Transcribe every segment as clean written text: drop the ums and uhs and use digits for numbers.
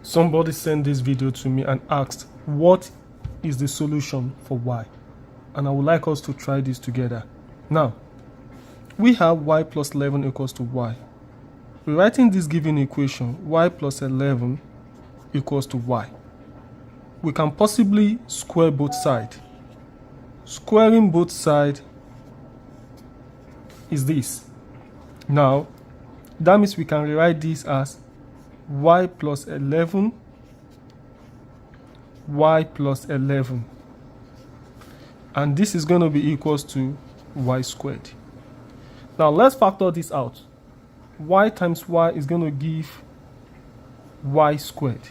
somebody sent this video to me and asked what is the solution for y, and I would like us to try this together. Now we have y plus 11 equals to y. Rewriting this given equation, y plus 11 equals to y, we can possibly square both sides. Squaring both sides is this. Now that means we can rewrite this as y plus 11, y plus 11, and this is going to be equals to y squared. Now let's factor this out. Y times y is going to give y squared,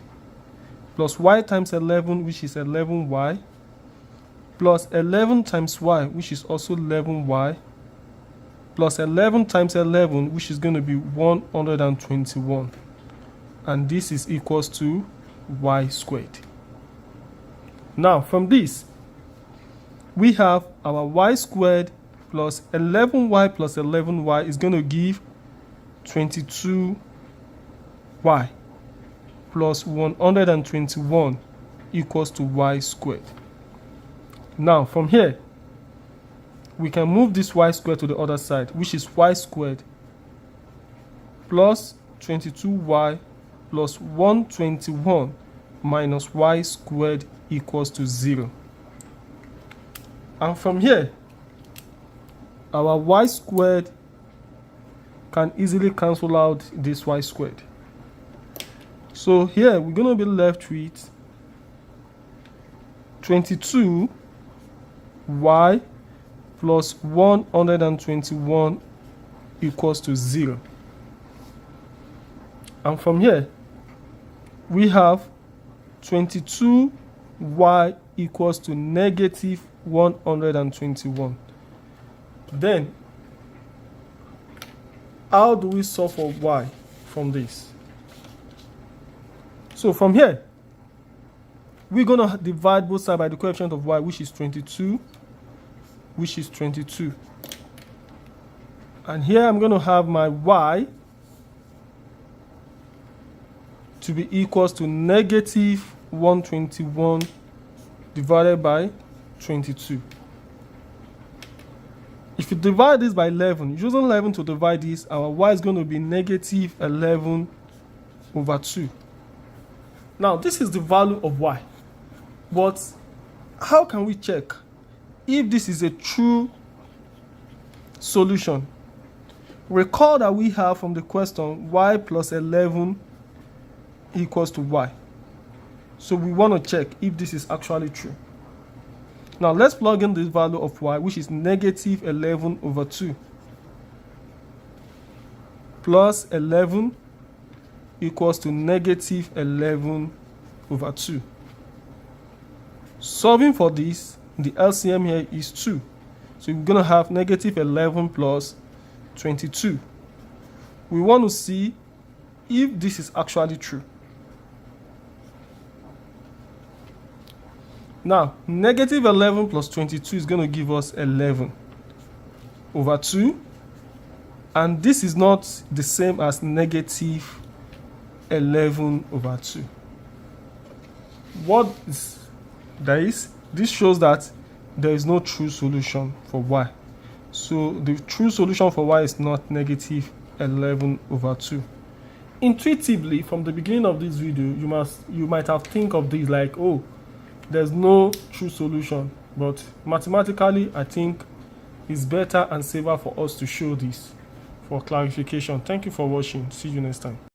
plus y times 11, which is 11y, plus 11 times y, which is also 11y, plus 11 times 11, which is going to be 121. And this is equals to y squared. Now from this, we have our y squared plus 11y plus 11y is going to give 22y plus 121 equals to y squared. Now from here, we can move this y squared to the other side, which is y squared plus 22y plus 121 minus y squared equals to 0. And from here, our y squared can easily cancel out this y squared. So here we're going to be left with 22y plus 121 equals to 0. And from here, we have 22y equals to negative 121. Then, how do we solve for y from this? So from here, we're going to divide both sides by the coefficient of y, which is 22, And here I'm going to have my y to be equals to negative 121 divided by 22. If you divide this by 11, using 11 to divide this, our y is going to be negative 11 over 2. Now, this is the value of y. But how can we check if this is a true solution? Recall that we have from the question y plus 11 equals to y. So we want to check if this is actually true. Now let's plug in the value of y, which is negative 11 over 2 plus 11 equals to negative 11 over 2. Solving for this, the LCM here is 2. So we're going to have negative 11 plus 22. We want to see if this is actually true. Now, negative 11 plus 22 is going to give us 11 over 2. And this is not the same as negative 11 over 2. What is this? This shows that there is no true solution for y. So the true solution for y is not negative 11 over 2. Intuitively, from the beginning of this video, you might have think of this like, oh, there's no true solution. But mathematically, I think it's better and safer for us to show this for clarification. Thank you for watching. See you next time.